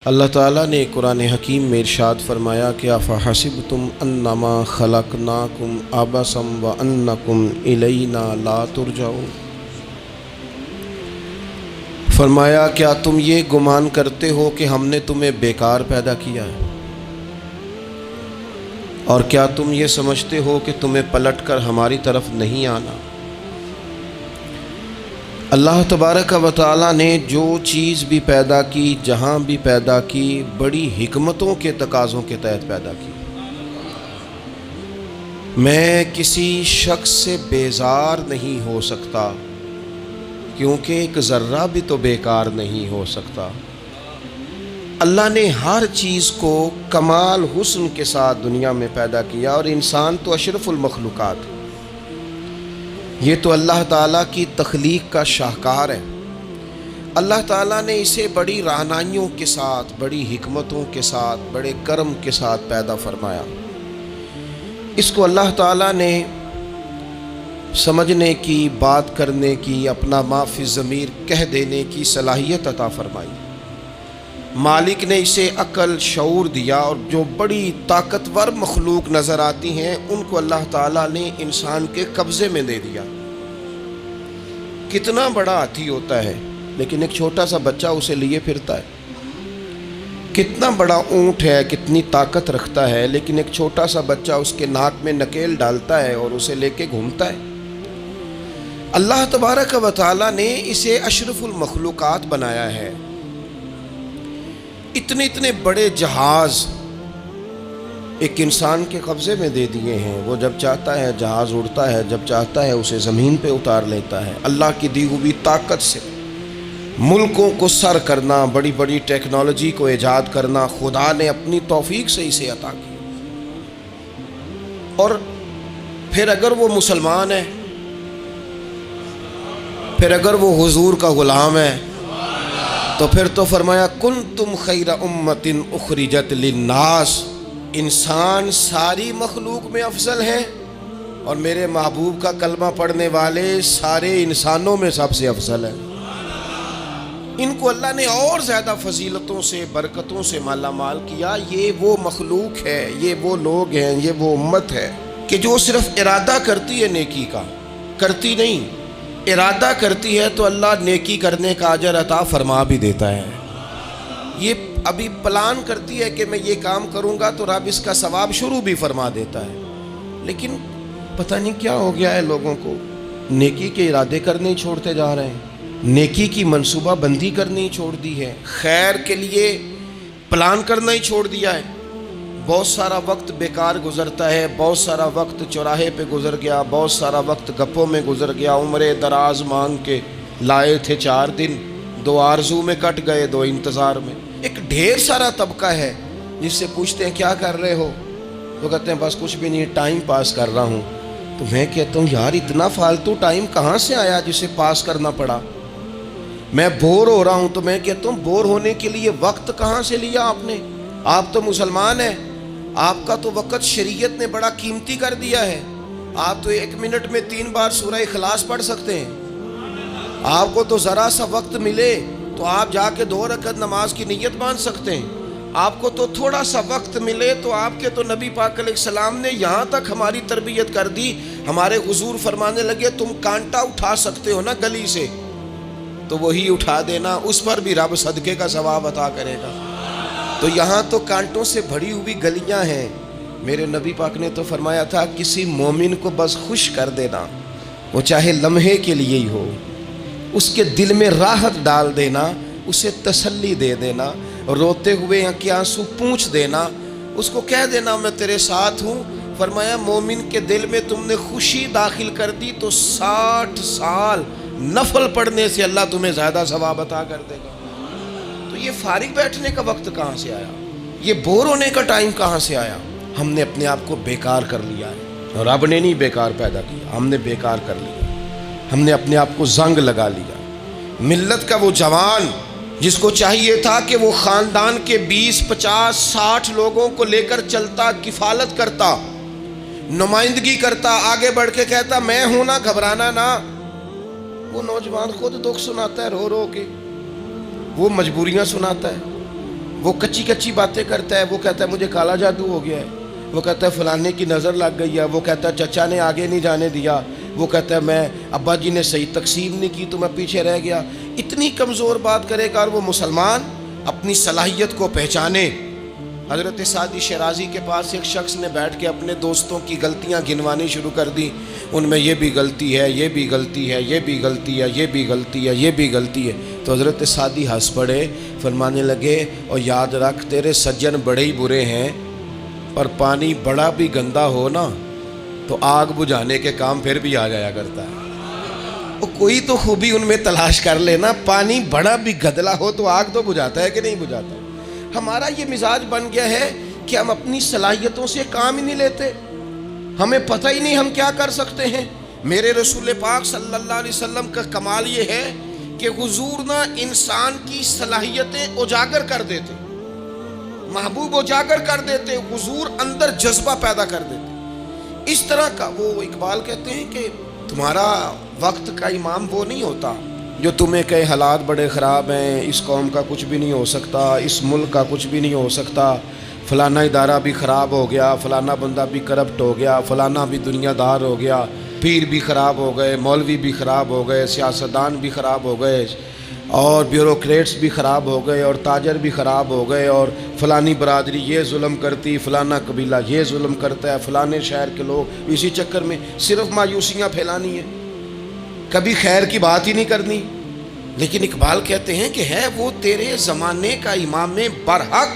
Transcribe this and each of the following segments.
اللہ تعالیٰ نے قرآن حکیم میں ارشاد فرمایا کہ افحسبتم انما خلقناکم عبثا وانکم الینا لا ترجعون، فرمایا کیا تم یہ گمان کرتے ہو کہ ہم نے تمہیں بیکار پیدا کیا ہے، اور کیا تم یہ سمجھتے ہو کہ تمہیں پلٹ کر ہماری طرف نہیں آنا۔ اللہ تبارک و تعالیٰ نے جو چیز بھی پیدا کی، جہاں بھی پیدا کی، بڑی حکمتوں کے تقاضوں کے تحت پیدا کی۔ میں کسی شخص سے بیزار نہیں ہو سکتا، کیونکہ ایک ذرہ بھی تو بیکار نہیں ہو سکتا۔ اللہ نے ہر چیز کو کمال حسن کے ساتھ دنیا میں پیدا کیا، اور انسان تو اشرف المخلوقات ہے۔ یہ تو اللہ تعالیٰ کی تخلیق کا شاہکار ہے۔ اللہ تعالیٰ نے اسے بڑی رہنمائیوں کے ساتھ، بڑی حکمتوں کے ساتھ، بڑے کرم کے ساتھ پیدا فرمایا۔ اس کو اللہ تعالیٰ نے سمجھنے کی، بات کرنے کی، اپنا ما فی الضمیر کہہ دینے کی صلاحیت عطا فرمائی۔ مالک نے اسے عقل، شعور دیا، اور جو بڑی طاقتور مخلوق نظر آتی ہیں ان کو اللہ تعالیٰ نے انسان کے قبضے میں دے دیا۔ کتنا بڑا ہاتھی ہوتا ہے لیکن ایک چھوٹا سا بچہ اسے لیے پھرتا ہے۔ کتنا بڑا اونٹ ہے، کتنی طاقت رکھتا ہے، لیکن ایک چھوٹا سا بچہ اس کے ناک میں نکیل ڈالتا ہے اور اسے لے کے گھومتا ہے۔ اللہ تبارک و تعالیٰ نے اسے اشرف المخلوقات بنایا ہے۔ اتنے بڑے جہاز ایک انسان کے قبضے میں دے دیے ہیں۔ وہ جب چاہتا ہے جہاز اڑتا ہے، جب چاہتا ہے اسے زمین پہ اتار لیتا ہے۔ اللہ کی دی ہوئی طاقت سے ملکوں کو سر کرنا، بڑی بڑی ٹیکنالوجی کو ایجاد کرنا خدا نے اپنی توفیق سے اسے عطا کیا۔ اور پھر اگر وہ مسلمان ہے، پھر اگر وہ حضور کا غلام ہے، تو پھر تو فرمایا کنتم خیر امت اخرجت للناس، انسان ساری مخلوق میں افضل ہیں، اور میرے محبوب کا کلمہ پڑھنے والے سارے انسانوں میں سب سے افضل ہیں۔ ان کو اللہ نے اور زیادہ فضیلتوں سے، برکتوں سے مالا مال کیا۔ یہ وہ مخلوق ہے، یہ وہ لوگ ہیں، یہ وہ امت ہے کہ جو صرف ارادہ کرتی ہے نیکی کا، کرتی نہیں، ارادہ کرتی ہے تو اللہ نیکی کرنے کا اجر عطا فرما بھی دیتا ہے۔ یہ ابھی پلان کرتی ہے کہ میں یہ کام کروں گا تو رب اس کا ثواب شروع بھی فرما دیتا ہے، لیکن پتہ نہیں کیا ہو گیا ہے لوگوں کو، نیکی کے ارادے کرنے ہی چھوڑتے جا رہے ہیں، نیکی کی منصوبہ بندی کرنی ہی چھوڑ دی ہے، خیر کے لیے پلان کرنا ہی چھوڑ دیا ہے۔ بہت سارا وقت بیکار گزرتا ہے، بہت سارا وقت چوراہے پہ گزر گیا، بہت سارا وقت گپوں میں گزر گیا، عمرے دراز مانگ کے لائے تھے 4 دن، 2 آرزو میں کٹ گئے، 2 انتظار میں۔ ایک ڈھیر سارا طبقہ ہے جس سے پوچھتے ہیں کیا کر رہے ہو، وہ کہتے ہیں بس کچھ بھی نہیں، ٹائم پاس کر رہا ہوں۔ تو میں کہتا ہوں یار اتنا فالتو ٹائم کہاں سے آیا جسے پاس کرنا پڑا؟ میں بور ہو رہا ہوں تو میں کہتا ہوں بور ہونے کے لیے وقت کہاں سے لیا آپ نے؟ آپ تو مسلمان ہیں، آپ کا تو وقت شریعت نے بڑا قیمتی کر دیا ہے۔ آپ تو 1 منٹ میں 3 بار سورہ اخلاص پڑھ سکتے ہیں۔ آپ کو تو ذرا سا وقت ملے تو آپ جا کے 2 رکعت نماز کی نیت باندھ سکتے ہیں۔ آپ کو تو تھوڑا سا وقت ملے تو آپ کے تو نبی پاک علیہ السلام نے یہاں تک ہماری تربیت کر دی، ہمارے حضور فرمانے لگے تم کانٹا اٹھا سکتے ہو نا گلی سے، تو وہی اٹھا دینا، اس پر بھی رب صدقے کا ثواب عطا کرے گا۔ تو یہاں تو کانٹوں سے بھری ہوئی گلیاں ہیں۔ میرے نبی پاک نے تو فرمایا تھا کسی مومن کو بس خوش کر دینا، وہ چاہے لمحے کے لیے ہی ہو، اس کے دل میں راحت ڈال دینا، اسے تسلی دے دینا، روتے ہوئے آنکھ آنسو پونچھ دینا، اس کو کہہ دینا میں تیرے ساتھ ہوں۔ فرمایا مومن کے دل میں تم نے خوشی داخل کر دی تو 60 سال نفل پڑھنے سے اللہ تمہیں زیادہ ثواب عطا کر دے گا۔ تو یہ فارغ بیٹھنے کا وقت کہاں سے آیا؟ یہ بور ہونے کا ٹائم کہاں سے آیا؟ ہم نے اپنے آپ کو بیکار کر لیا ہے، اور رب نے نہیں بیکار پیدا کیا، ہم نے بیکار کر لیا، ہم نے اپنے آپ کو زنگ لگا لیا۔ ملت کا وہ جوان جس کو چاہیے تھا کہ وہ خاندان کے 20، 50، 60 لوگوں کو لے کر چلتا، کفالت کرتا، نمائندگی کرتا، آگے بڑھ کے کہتا میں ہوں نا، گھبرانا نہ، وہ نوجوان خود دکھ سناتا ہے رو رو کے، وہ مجبوریاں سناتا ہے، وہ کچی کچی باتیں کرتا ہے، وہ کہتا ہے مجھے کالا جادو ہو گیا ہے، وہ کہتا ہے فلانے کی نظر لگ گئی ہے، وہ کہتا ہے چچا نے آگے نہیں جانے دیا، وہ کہتا ہے میں ابا جی نے صحیح تقسیم نہیں کی تو میں پیچھے رہ گیا۔ اتنی کمزور بات کرے گا، اور وہ مسلمان اپنی صلاحیت کو پہچانے۔ حضرت سعدی شیرازی کے پاس ایک شخص نے بیٹھ کے اپنے دوستوں کی غلطیاں گنوانی شروع کر دی، ان میں یہ بھی غلطی ہے، یہ بھی غلطی ہے، یہ بھی غلطی ہے، یہ بھی غلطی ہے، یہ بھی غلطی ہے۔ تو حضرت سعدی ہنس پڑے، فرمانے لگے اور یاد رکھ تیرے سجن بڑے ہی برے ہیں، پر پانی بڑا بھی گندا ہو نا تو آگ بجھانے کے کام پھر بھی آ جایا کرتا ہے۔ وہ کوئی تو خوبی ان میں تلاش کر لینا، پانی بڑا بھی گدلا ہو تو آگ تو بجھاتا ہے کہ نہیں بجھاتا۔ ہمارا یہ مزاج بن گیا ہے کہ ہم اپنی صلاحیتوں سے کام ہی نہیں لیتے، ہمیں پتہ ہی نہیں ہم کیا کر سکتے ہیں۔ میرے رسول پاک صلی اللہ علیہ وسلم کا کمال یہ ہے کہ حضور نہ انسان کی صلاحیتیں اجاگر کر دیتے، محبوب اجاگر کر دیتے، حضور اندر جذبہ پیدا کر دیتے۔ اس طرح کا وہ اقبال کہتے ہیں کہ تمہارا وقت کا امام وہ نہیں ہوتا جو تمہیں کہے حالات بڑے خراب ہیں، اس قوم کا کچھ بھی نہیں ہو سکتا، اس ملک کا کچھ بھی نہیں ہو سکتا، فلانا ادارہ بھی خراب ہو گیا، فلانا بندہ بھی کرپٹ ہو گیا، فلانا بھی دنیا دار ہو گیا، پیر بھی خراب ہو گئے، مولوی بھی خراب ہو گئے، سیاستدان بھی خراب ہو گئے، اور بیوروکریٹس بھی خراب ہو گئے، اور تاجر بھی خراب ہو گئے، اور فلانی برادری یہ ظلم کرتی، فلانا قبیلہ یہ ظلم کرتا ہے، فلانے شہر کے لوگ، اسی چکر میں صرف مایوسیاں پھیلانی ہیں، کبھی خیر کی بات ہی نہیں کرنی۔ لیکن اقبال کہتے ہیں کہ ہے وہ تیرے زمانے کا امام برحق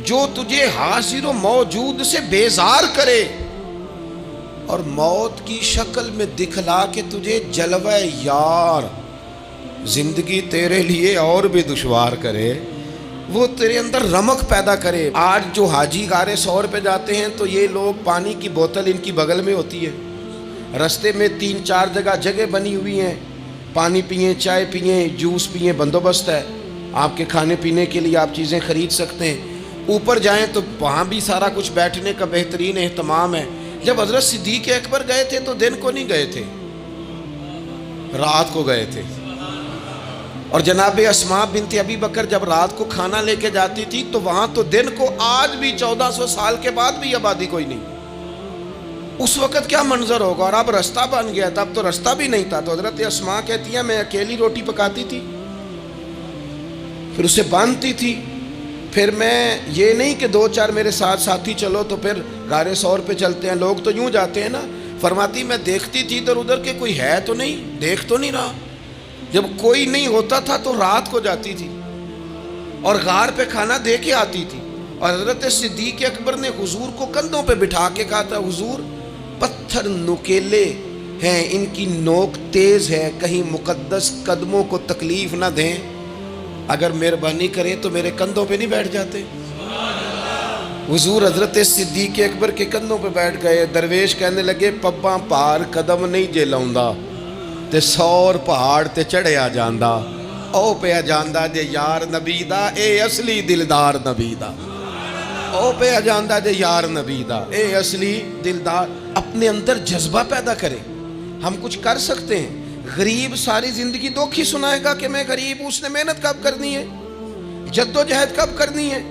جو تجھے حاضر و موجود سے بیزار کرے اور موت کی شکل میں دکھلا کے تجھے جلوہ یار زندگی تیرے لیے اور بھی دشوار کرے، وہ تیرے اندر رمق پیدا کرے۔ آج جو حاجی غار سور پہ جاتے ہیں تو یہ لوگ پانی کی بوتل ان کی بغل میں ہوتی ہے، رستے میں 3-4 جگہ بنی ہوئی ہیں، پانی پئیں، چائے پئیں، جوس پئیں، بندوبست ہے، آپ کے کھانے پینے کے لیے آپ چیزیں خرید سکتے ہیں۔ اوپر جائیں تو وہاں بھی سارا کچھ بیٹھنے کا بہترین اہتمام ہے۔ جب حضرت صدیق اکبر گئے تھے تو دن کو نہیں گئے تھے، رات کو گئے تھے، اور جناب اسماء بنت ابی بکر جب رات کو کھانا لے کے جاتی تھی تو وہاں تو دن کو آج بھی 1400 سال کے بعد بھی آبادی کوئی نہیں۔ اس وقت کیا منظر ہوگا، اور اب رستہ بن گیا تھا، اب تو رستہ بھی نہیں تھا۔ تو حضرت اسماء کہتی ہیں میں اکیلی روٹی پکاتی تھی، پھر اسے باندھتی تھی، پھر میں یہ نہیں کہ 2-4 میرے ساتھ ساتھی چلو تو پھر غار سور پہ چلتے ہیں، لوگ تو یوں جاتے ہیں نا۔ فرماتی میں دیکھتی تھی ادھر ادھر کہ کوئی ہے تو نہیں، دیکھ تو نہیں رہا۔ جب کوئی نہیں ہوتا تھا تو رات کو جاتی تھی اور غار پہ کھانا دے کے آتی تھی، اور حضرت صدیق اکبر نے حضور کو کندھوں پہ بٹھا کے کہا تھا حضور پتھر نکیلے ہیں، ان کی نوک تیز ہے، کہیں مقدس قدموں کو تکلیف نہ دیں، اگر مہربانی کریں تو میرے کندھوں پہ نہیں بیٹھ جاتے۔ حضور حضرت صدیق اکبر کے کندھوں پہ بیٹھ گئے۔ درویش کہنے لگے پباں پار قدم نہیں جے لاؤندا تے 100 پہاڑ تے چڑھیا جاندا، او پیا جاندا جے یار نبی دا، اے اصلی دلدار نبی دا، او پیا جاندا جے یار نبی دا، اے اصلی دلدار۔ اپنے اندر جذبہ پیدا کرے، ہم کچھ کر سکتے ہیں۔ غریب ساری زندگی دکھ ہی سنائے گا کہ میں غریب ہوں، اس نے محنت کب کرنی ہے، جد و جہد کب کرنی ہے،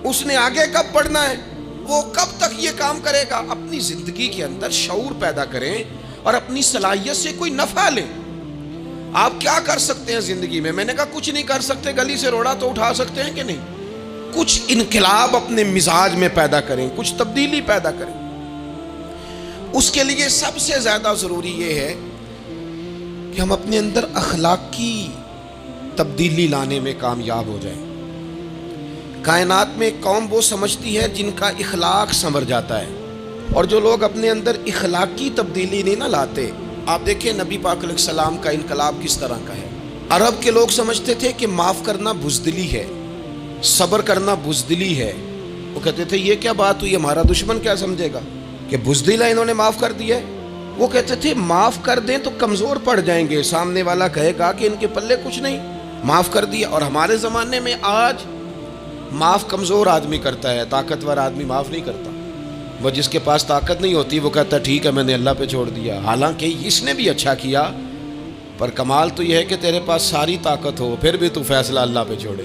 اس نے آگے کب پڑھنا ہے، وہ کب تک یہ کام کرے گا۔ اپنی زندگی کے اندر شعور پیدا کریں اور اپنی صلاحیت سے کوئی نفع لیں۔ آپ کیا کر سکتے ہیں زندگی میں؟ میں نے کہا کچھ نہیں کر سکتے، گلی سے روڑا تو اٹھا سکتے ہیں کہ نہیں؟ کچھ انقلاب اپنے مزاج میں پیدا کریں، کچھ تبدیلی پیدا کریں۔ اس کے لیے سب سے زیادہ ضروری یہ ہے کہ ہم اپنے اندر اخلاقی تبدیلی لانے میں کامیاب ہو جائیں۔ کائنات میں ایک قوم وہ سمجھتی ہے جن کا اخلاق سنور جاتا ہے، اور جو لوگ اپنے اندر اخلاقی تبدیلی نہیں نہ لاتے، آپ دیکھیں نبی پاک علیہ السلام کا انقلاب کس طرح کا ہے۔ عرب کے لوگ سمجھتے تھے کہ معاف کرنا بزدلی ہے، صبر کرنا بزدلی ہے۔ وہ کہتے تھے یہ کیا بات ہوئی، ہمارا دشمن کیا سمجھے گا کہ بزدل ہے، انہوں نے معاف کر دیا ہے۔ وہ کہتے تھے معاف کر دیں تو کمزور پڑ جائیں گے، سامنے والا کہے گا کہ ان کے پلے کچھ نہیں، معاف کر دیا۔ اور ہمارے زمانے میں آج معاف کمزور آدمی کرتا ہے، طاقتور آدمی معاف نہیں کرتا۔ وہ جس کے پاس طاقت نہیں ہوتی وہ کہتا ہے ٹھیک ہے میں نے اللہ پہ چھوڑ دیا، حالانکہ اس نے بھی اچھا کیا، پر کمال تو یہ ہے کہ تیرے پاس ساری طاقت ہو پھر بھی تو فیصلہ اللہ پہ چھوڑے۔